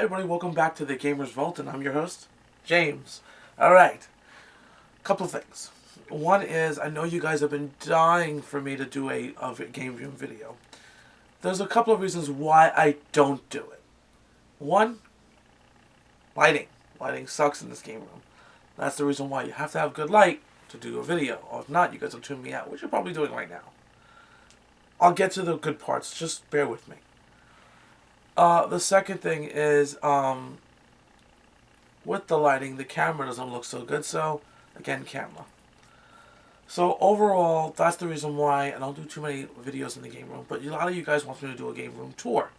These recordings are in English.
Hey everybody, welcome back to the Gamers Vault, and I'm your host, James. Alright, couple of things. One is, I know you guys have been dying for me to do a game room video. There's a couple of reasons why I don't do it. One, lighting. Lighting sucks in this game room. That's the reason why you have to have good light to do a video, or if not, you guys will tune me out, which you're probably doing right now. I'll get to the good parts, just bear with me. The second thing is, with the lighting, the camera doesn't look so good, so, again, camera. So, overall, that's the reason why I don't do too many videos in the game room, but a lot of you guys want me to do a game room tour.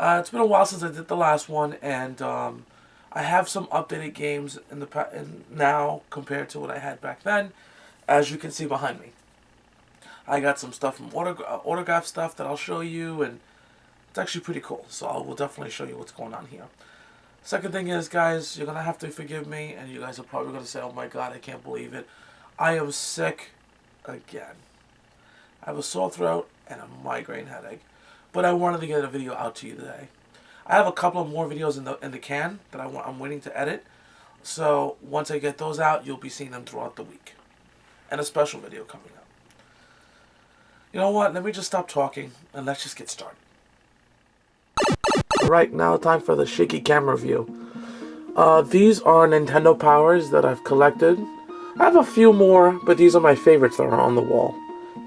It's been a while since I did the last one, and, I have some updated games now compared to what I had back then, as you can see behind me. I got some stuff from autograph stuff that I'll show you, and it's actually pretty cool, so I will definitely show you what's going on here. Second thing is, guys, you're going to have to forgive me, and you guys are probably going to say, oh my god, I can't believe it. I am sick again. I have a sore throat and a migraine headache, but I wanted to get a video out to you today. I have a couple of more videos in the can that I'm waiting to edit, so once I get those out, you'll be seeing them throughout the week. And a special video coming up. You know what, let me just stop talking, and let's just get started. Alright, now time for the shaky camera view. These are Nintendo powers that I've collected. I have a few more, but these are my favorites that are on the wall.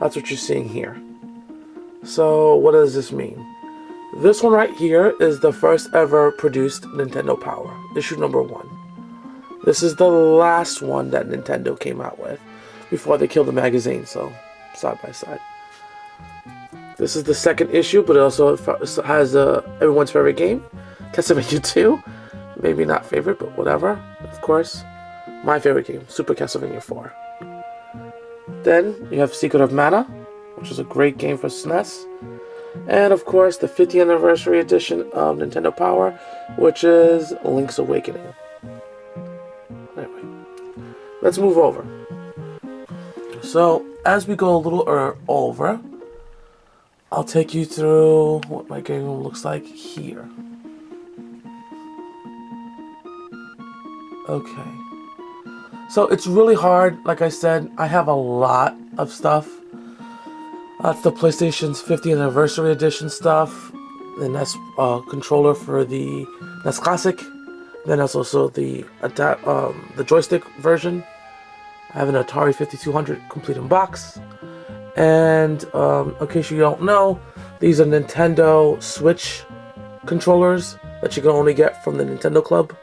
That's what you're seeing here. So, what does this mean? This one right here is the first ever produced Nintendo power, issue number 1. This is the last one that Nintendo came out with before they killed the magazine, so side by side. This is the second issue, but it also has everyone's favorite game, Castlevania 2. Maybe not favorite, but whatever. Of course, my favorite game, Super Castlevania 4. Then you have Secret of Mana, which is a great game for SNES. And of course, the 50th anniversary edition of Nintendo Power, which is Link's Awakening. Anyway, let's move over. So, as we go a little over, I'll take you through what my game room looks like here. Okay. So it's really hard, like I said, I have a lot of stuff. That's the PlayStation's 50th anniversary edition stuff. The NES controller for the NES Classic. Then there's also the joystick version. I have an Atari 5200 complete in box. And in case you don't know, these are Nintendo Switch controllers that you can only get from the Nintendo Club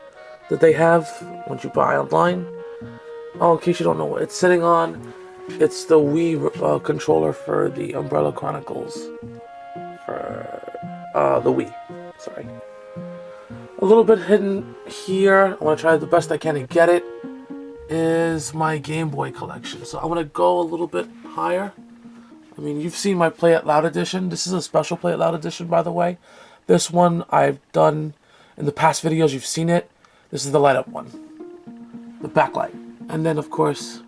that they have once you buy online. Oh, in case you don't know what it's sitting on, it's the Wii controller for the Umbrella Chronicles for the Wii. Sorry. A little bit hidden here, I want to try the best I can to get it, is my Gameboy Collection. So I want to go a little bit higher. I mean, you've seen my Play It Loud edition. This is a special Play It Loud edition, by the way. This one I've done in the past videos. You've seen it. This is the light up one. The backlight. And then, of course,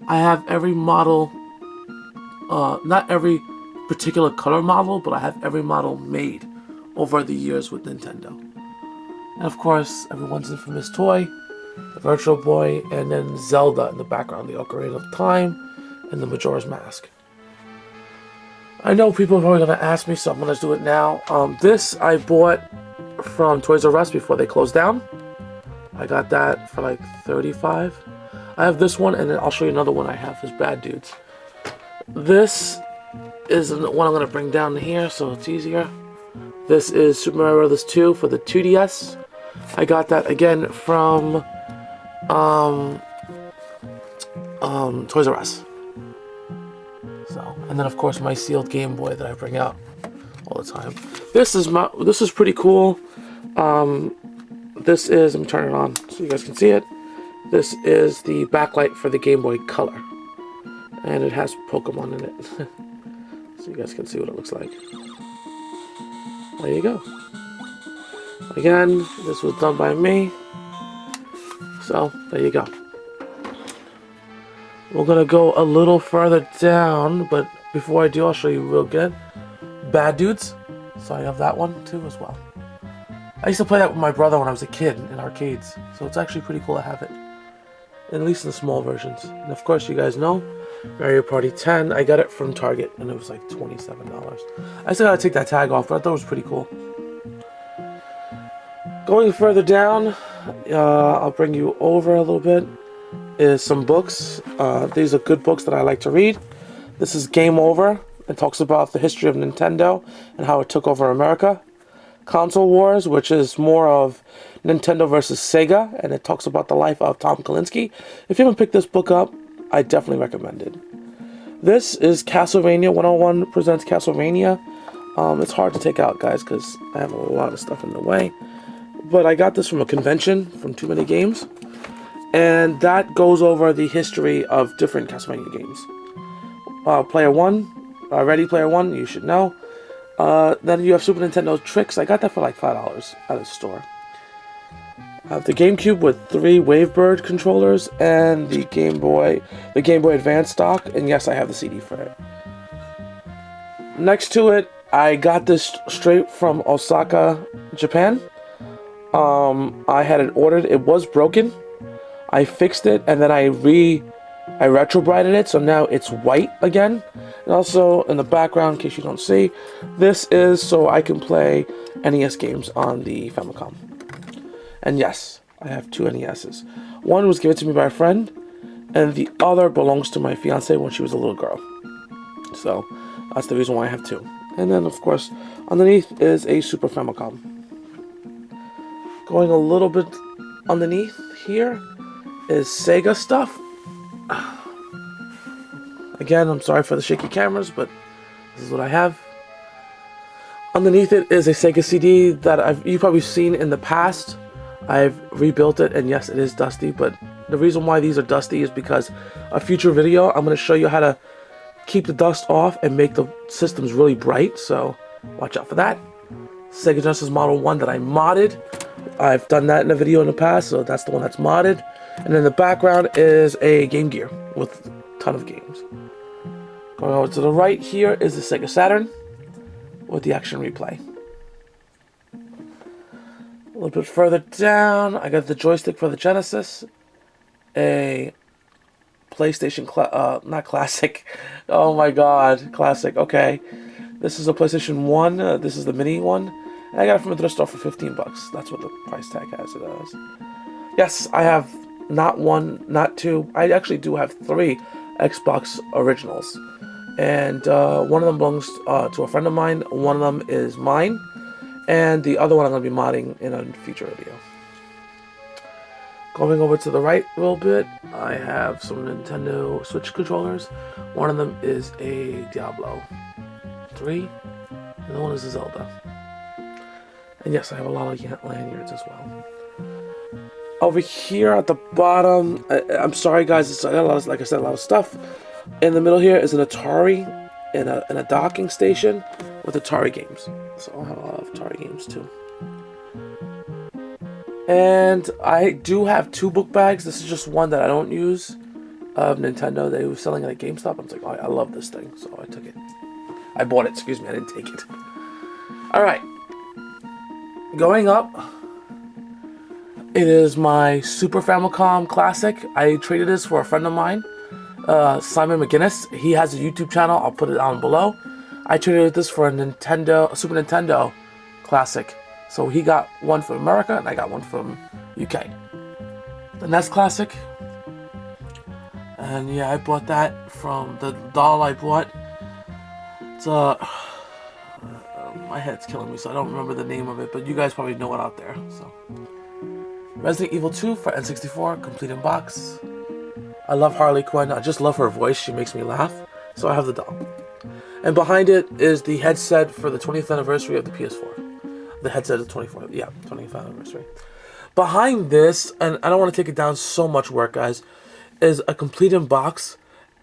I have every model, not every particular color model, but I have every model made over the years with Nintendo. And, of course, everyone's infamous toy, the Virtual Boy, and then Zelda in the background, the Ocarina of Time, and the Majora's Mask. I know people are probably going to ask me, so I'm going to do it now. This I bought from Toys R Us before they closed down. I got that for like $35. I have this one, and then I'll show you another one I have. Is Bad Dudes. This is the one I'm going to bring down here, so it's easier. This is Super Mario Bros. 2 for the 2DS. I got that again from Toys R Us. And then, of course, my sealed Game Boy that I bring out all the time. This is pretty cool. This is, let me turn it on so you guys can see it. This is the backlight for the Game Boy Color, and it has Pokemon in it, so you guys can see what it looks like. There you go. Again, this was done by me. So there you go. We're gonna go a little further down, but before I do, I'll show you real good. Bad Dudes. So I have that one too as well. I used to play that with my brother when I was a kid in arcades, so it's actually pretty cool to have it. At least in the small versions. And of course, you guys know, Mario Party 10, I got it from Target, and it was like $27. I still gotta take that tag off, but I thought it was pretty cool. Going further down, I'll bring you over a little bit, is some books. These are good books that I like to read. This is Game Over. It talks about the history of Nintendo and how it took over America. Console Wars, which is more of Nintendo versus Sega, and it talks about the life of Tom Kalinske. If you haven't picked this book up, I definitely recommend it. This is Castlevania 101 presents Castlevania. It's hard to take out, guys, because I have a lot of stuff in the way. But I got this from a convention from Too Many Games, and that goes over the history of different Castlevania games. Player 1, Ready Player 1, you should know. Then you have Super Nintendo Tricks. I got that for like $5 at a store. I have the GameCube with 3 Wavebird controllers and the Game Boy Advance stock. And yes, I have the CD for it. Next to it, I got this straight from Osaka, Japan. I had it ordered. It was broken. I fixed it, and then I retrobrighted it, so now it's white again. And also, in the background, in case you don't see, this is so I can play NES games on the Famicom. And yes, I have 2 NESs. One was given to me by a friend, and the other belongs to my fiance when she was a little girl. So, that's the reason why I have 2. And then, of course, underneath is a Super Famicom. Going a little bit underneath here is Sega stuff. Again, I'm sorry for the shaky cameras, but this is what I have. Underneath it is a Sega Cd that you've probably seen in the past. I've rebuilt it, and yes, it is dusty, but the reason why these are dusty is because a future video, I'm going to show you how to keep the dust off and make the systems really bright, so watch out for that. Sega Genesis Model 1 that I modded. I've done that in a video in the past, so that's the one that's modded. And in the background is a Game Gear with a ton of games. Going over to the right here is the Sega Saturn with the Action Replay. A little bit further down, I got the joystick for the Genesis, a PlayStation, not Classic, oh my god, Classic, okay. This is a PlayStation 1, this is the mini one, and I got it from a thrift store for $15. That's what the price tag has it as. Yes, I have not 1, not 2, I actually do have 3 Xbox originals. And one of them belongs to a friend of mine, one of them is mine, and the other one I'm going to be modding in a future video. Going over to the right a little bit, I have some Nintendo Switch controllers. One of them is a Diablo 3, and the one is a Zelda. And yes, I have a lot of lanyards as well. Over here at the bottom, I'm sorry guys, I got a lot of, like I said, a lot of stuff. In the middle here is an Atari in a docking station with Atari games. So I'll have a lot of Atari games too. And I do have 2 book bags. This is just one that I don't use of Nintendo. They were selling it at GameStop. I was like, oh, I love this thing. So I took it. I bought it, excuse me, I didn't take it. Alright. Going up, it is my Super Famicom Classic. I traded this for a friend of mine. Simon McGinnis, he has a YouTube channel, I'll put it down below. I traded this for a Super Nintendo Classic. So he got one from America and I got one from UK. The NES Classic. And yeah, I bought that from the doll I bought. It's my head's killing me, so I don't remember the name of it, but you guys probably know it out there. So Resident Evil 2 for N64, complete in box. I love Harley Quinn. I just love her voice. She makes me laugh. So I have the doll. And behind it is the headset for the 20th anniversary of the PS4. The headset of 20th anniversary. Behind this, and I don't want to take it down so much work, guys, is a complete in box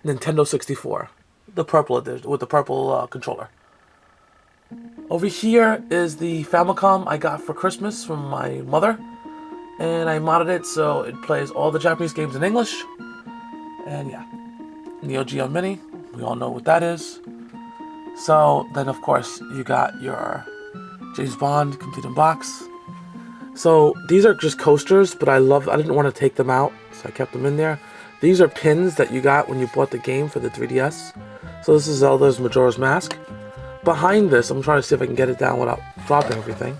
Nintendo 64. The purple edition, with the purple controller. Over here is the Famicom I got for Christmas from my mother. And I modded it so it plays all the Japanese games in English. And yeah, Neo Geo Mini, we all know what that is. So then of course you got your James Bond complete in box. So these are just coasters, but I didn't want to take them out, so I kept them in there. These are pins that you got when you bought the game for the 3DS. So this is Zelda's Majora's Mask. Behind this, I'm trying to see if I can get it down without dropping everything,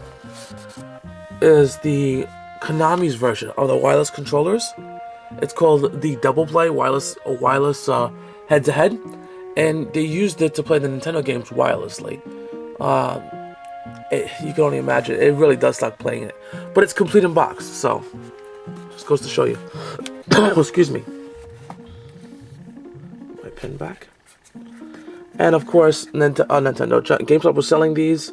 is the Konami's version of the wireless controllers. It's called the Double Play wireless head-to-head, and they used it to play the Nintendo games wirelessly. You can only imagine. It really does suck playing it, but it's complete in box, so just goes to show you. Excuse me. My pin back. And of course, Nintendo GameStop was selling these,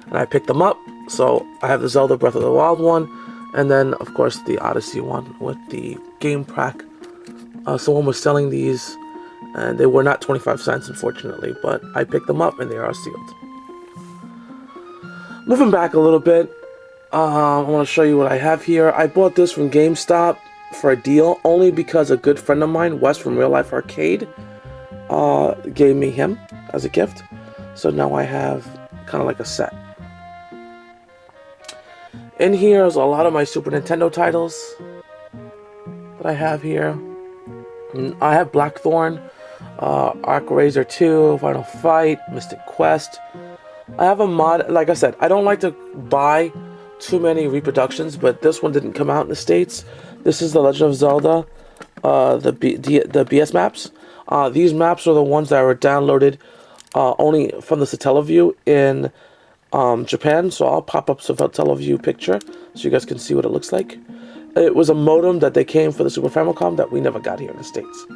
and I picked them up. So I have the Zelda Breath of the Wild one, and then of course the Odyssey one with the game pack. Someone was selling these, and they were not 25 cents, unfortunately, but I picked them up, and they are sealed. Moving back a little bit, I want to show you what I have here. I bought this from GameStop for a deal, only because a good friend of mine, Wes from Real Life Arcade, gave me him as a gift. So now I have kind of like a set. In here is a lot of my Super Nintendo titles that I have here. I have Blackthorn, Arc Razor 2, Final Fight, Mystic Quest. I have a mod. Like I said, I don't like to buy too many reproductions, but this one didn't come out in the States. This is The Legend of Zelda, the BS maps. These maps are the ones that were downloaded only from the Satellaview in Japan, so I'll pop up Satellaview picture so you guys can see what it looks like. It was a modem that they came for the Super Famicom that we never got here in the States.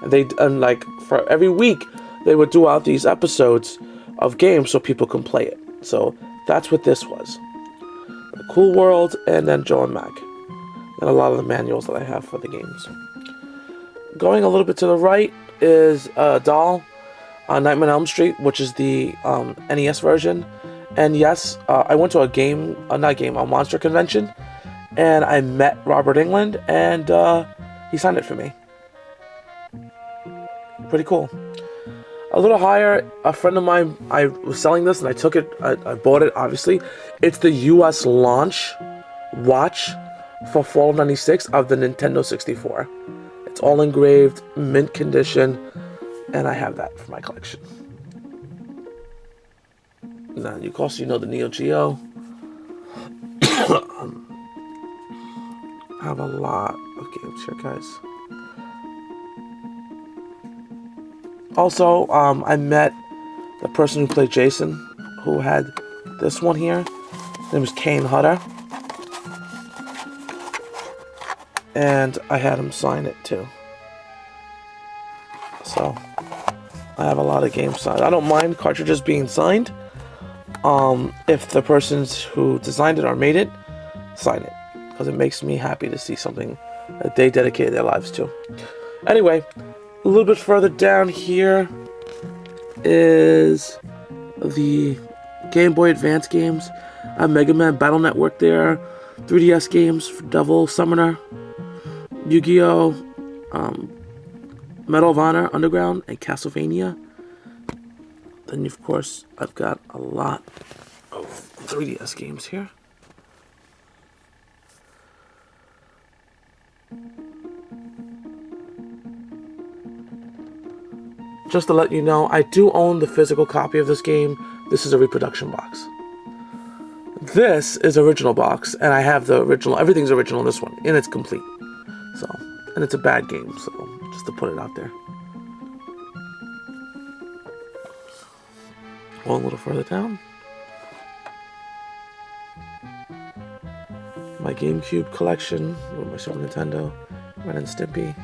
And like for every week they would do out these episodes of games so people can play it. So that's what this was. The Cool World, and then Joe and Mac. And a lot of the manuals that I have for the games. Going a little bit to the right is Doll on Nightmare on Elm Street, which is the NES version. And yes, I went to a monster convention, and I met Robert Englund, and he signed it for me. Pretty cool. A little higher, a friend of mine, I was selling this, and I took it, I bought it, obviously. It's the US launch watch for fall of '96 of the Nintendo 64. It's all engraved, mint condition, and I have that for my collection. Now, of course, you know the Neo Geo. I have a lot of games here, guys. Also, I met the person who played Jason, who had this one here. His name was Kane Hutter. And I had him sign it, too. So, I have a lot of games signed. I don't mind cartridges being signed. If the persons who designed it or made it, sign it. Because it makes me happy to see something that they dedicated their lives to. Anyway, a little bit further down here is the Game Boy Advance games. I have Mega Man Battle Network there, 3DS games, Devil Summoner, Yu-Gi-Oh!, Medal of Honor, Underground, and Castlevania. Then, of course, I've got a lot of 3DS games here. Just to let you know, I do own the physical copy of this game. This is a reproduction box. This is original box, and I have the original. Everything's original in this one, and it's complete. So, and it's a bad game, so just to put it out there. Going a little further down. My GameCube collection with my Super Nintendo, Ren and Stimpy.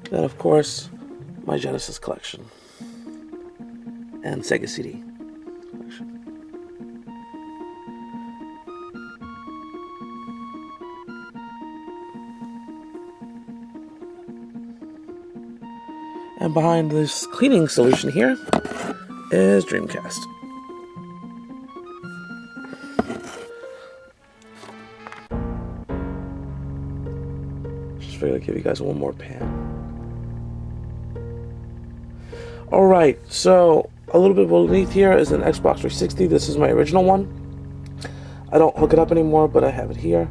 Then, of course, my Genesis collection and Sega Cd collection. And behind this cleaning solution here is Dreamcast. Just figured I'd give you guys one more pan. Alright, so a little bit beneath here is an Xbox 360. This is my original one. I don't hook it up anymore, but I have it here.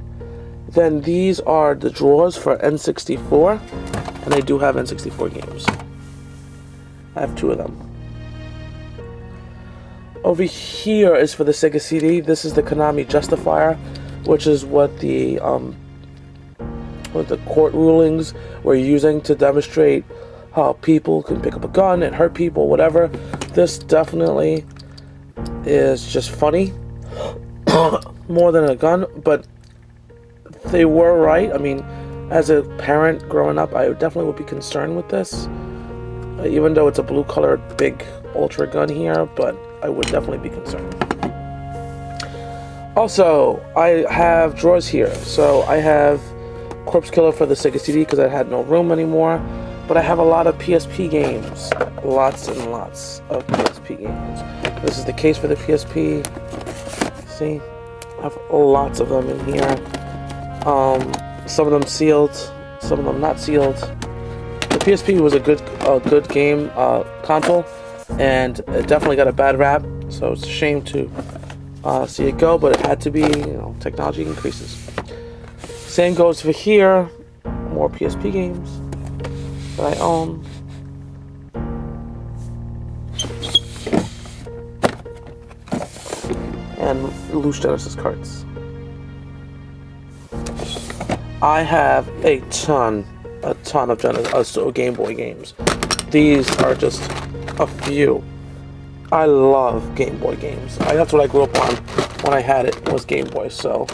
Then these are the drawers for N64, and I do have N64 games. I have 2 of them. Over here is for the Sega Cd. This is the Konami Justifier, which is what the court rulings were using to demonstrate how people can pick up a gun and hurt people, whatever. This definitely is just funny, more than a gun, but they were right. I mean, as a parent growing up, I definitely would be concerned with this. Even though it's a blue-colored big ultra gun here, but I would definitely be concerned. Also, I have drawers here. So I have Corpse Killer for the Sega CD because I had no room anymore. But I have a lot of PSP games. Lots and lots of PSP games. This is the case for the PSP. See? I have lots of them in here. Some of them sealed, some of them not sealed. The PSP was a good game console, and it definitely got a bad rap. So it's a shame to see it go, but it had to be. Technology increases. Same goes for here. More PSP games that I own. And loose Genesis cards. I have a ton of Game Boy games. These are just a few. I love Game Boy games. That's what I grew up on when I had it, was Game Boy, so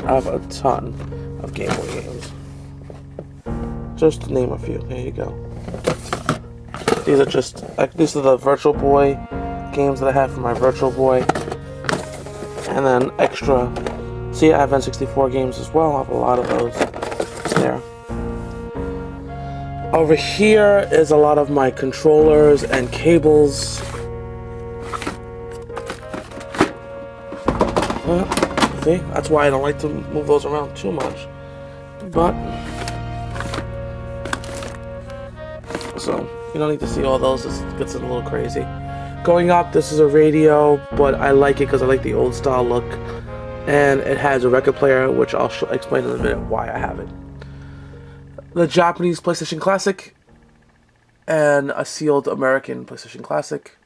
I have a ton of Game Boy games. Just to name a few. There you go. These are the Virtual Boy games that I have for my Virtual Boy. And then extra. See, I have N64 games as well. I have a lot of those there. Over here is a lot of my controllers and cables. See, that's why I don't like to move those around too much. But, so, you don't need to see all those. It gets a little crazy. Going up, this is a radio, but I like it because I like the old style look. And it has a record player, which I'll explain in a minute why I have it. The Japanese PlayStation Classic, and a sealed American PlayStation Classic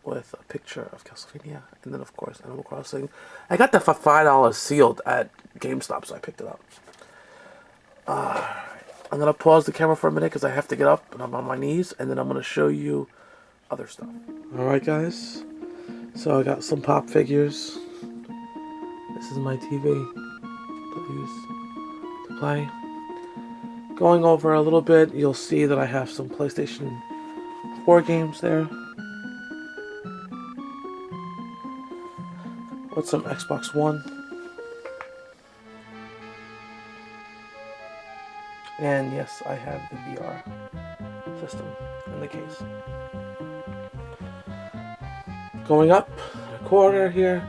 with a picture of Castlevania, and then of course Animal Crossing. I got that for $5 sealed at GameStop, so I picked it up. I'm gonna pause the camera for a minute because I have to get up and I'm on my knees, and then I'm gonna show you other stuff. Alright guys, so I got some pop figures. This is my TV that I use to play. Going over a little bit, you'll see that I have some PlayStation 4 games there. With some Xbox One. And yes, I have the VR system in the case. Going up a corner here.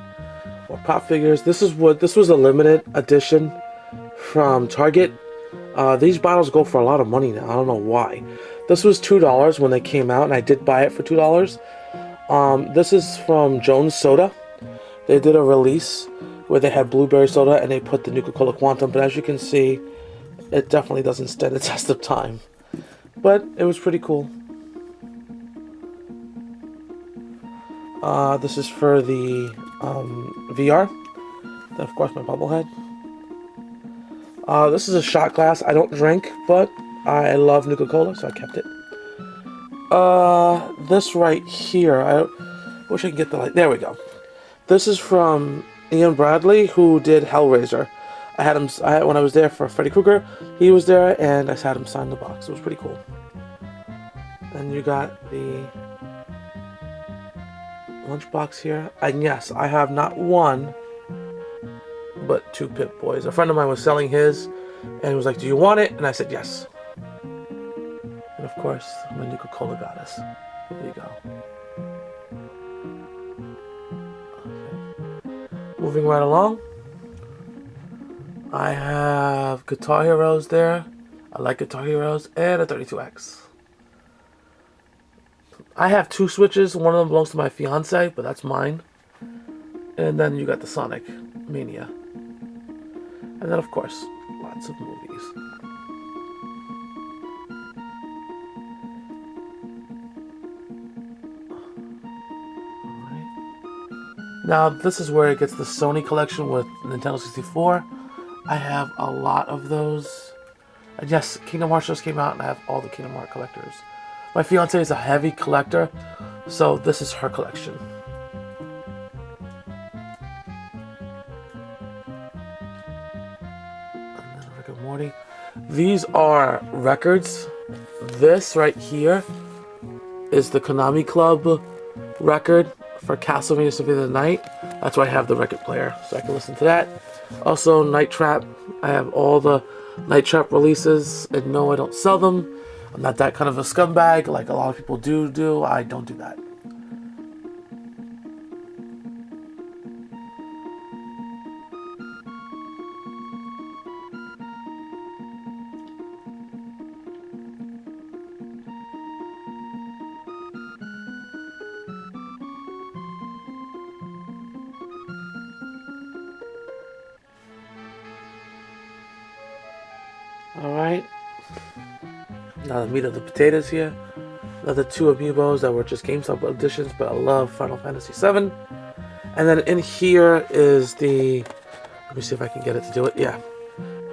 More pop figures. This was a limited edition from Target. These bottles go for a lot of money now. I don't know why. This was $2 when they came out, and I did buy it for $2. This is from Jones Soda. They did a release where they had blueberry soda and they put the Nuka-Cola Quantum, but as you can see, it definitely doesn't stand the test of time. But it was pretty cool. This is for the VR. Then of course my bubblehead. This is a shot glass. I don't drink, but I love Nuka-Cola, so I kept it. This right here, I wish I could get the light. There we go. This is from Ian Bradley, who did Hellraiser. I had him when I was there for Freddy Krueger. He was there, and I had him sign the box. It was pretty cool. And you got the lunchbox here. And yes, I have not one, but two Pip-Boys. A friend of mine was selling his, and he was like, "Do you want it?" And I said yes. And of of course, my Nuka-Cola goddess. Here you go. Okay. Moving right along. I have Guitar Heroes there. I like Guitar Heroes. And a 32X. I have 2 Switches. One of them belongs to my fiance, but that's mine. And then you got the Sonic Mania. And then, of course, lots of movies. Now, this is where it gets the Sony Collection with Nintendo 64. I have a lot of those. And yes, Kingdom Hearts just came out, and I have all the Kingdom Hearts collectors. My fiance is a heavy collector, so this is her collection. And then Rick and Morty. These are records. This right here is the Konami Club record for Castlevania Symphony of the Night. That's why I have the record player, so I can listen to that. Also, Night Trap. I have all the Night Trap releases, and no, I don't sell them. I'm not that kind of a scumbag like a lot of people do. I don't do that. Alright. Now the meat of the potatoes here. Another 2 amiibos that were just GameStop editions, but I love Final Fantasy VII. And then in here is the... Let me see if I can get it to do it. Yeah.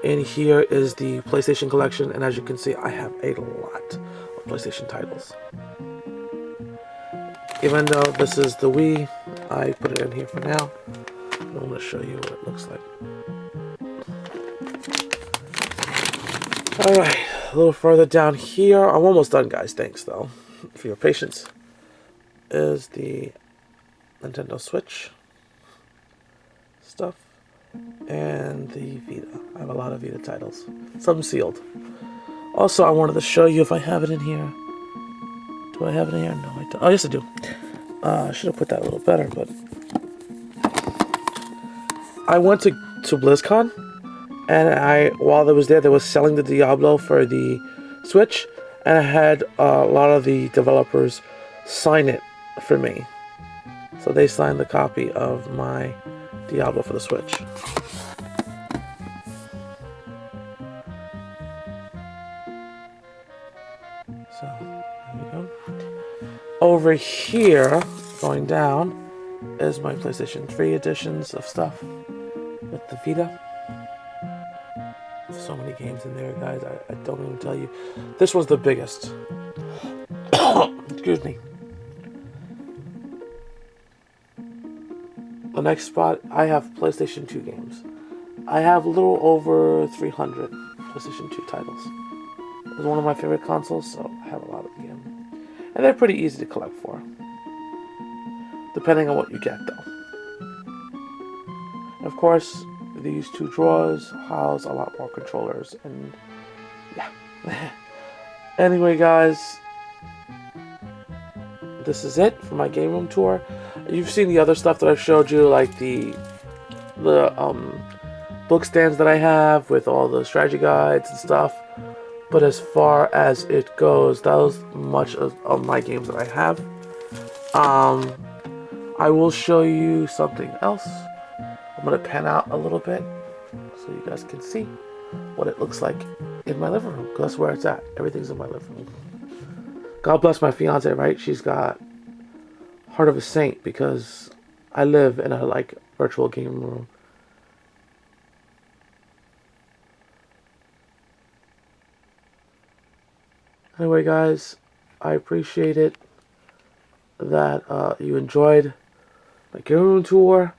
In here is the PlayStation Collection, and as you can see, I have a lot of PlayStation titles. Even though this is the Wii, I put it in here for now. I'm going to show you what it looks like. Alright, a little further down here. I'm almost done, guys. Thanks, though, for your patience. Is the Nintendo Switch stuff and the Vita. I have a lot of Vita titles. Some sealed. Also, I wanted to show you if I have it in here. Do I have it in here? No, I don't. Oh, yes, I do. I should have put that a little better, but... I went to BlizzCon, and while I was there, they were selling the Diablo for the Switch, and I had a lot of the developers sign it for me. So they signed the copy of my Diablo for the Switch. So, there we go. Over here, going down, is my PlayStation 3 editions of stuff with the Vita. So many games in there, guys. I don't even tell you. This was the biggest. Excuse me. The next spot, I have PlayStation 2 games. I have a little over 300 PlayStation 2 titles. It's one of my favorite consoles, so I have a lot of them. And they're pretty easy to collect for. Depending on what you get, though. And of course, these 2 drawers house a lot more controllers, and yeah. Anyway, guys, this is it for my game room tour. You've seen the other stuff that I've showed you, like the book stands that I have with all the strategy guides and stuff. But as far as it goes, that was much of my games that I have. I will show you something else. I'm going to pan out a little bit so you guys can see what it looks like in my living room, because that's where it's at. Everything's in my living room. God bless my fiance, right? She's got heart of a saint, because I live in a virtual game room. Anyway, guys, I appreciate it that you enjoyed my game room tour.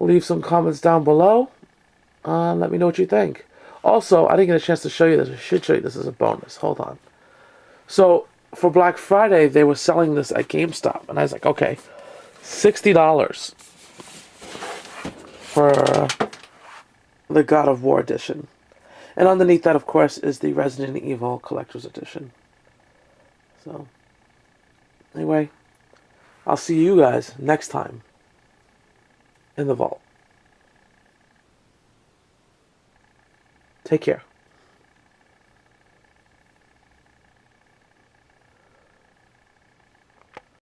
Leave some comments down below. Let me know what you think. Also, I didn't get a chance to show you this. I should show you this as a bonus. Hold on. So, for Black Friday, they were selling this at GameStop. And I was like, okay, $60 for the God of War edition. And underneath that, of course, is the Resident Evil Collector's Edition. So, anyway, I'll see you guys next time in the vault. Take care.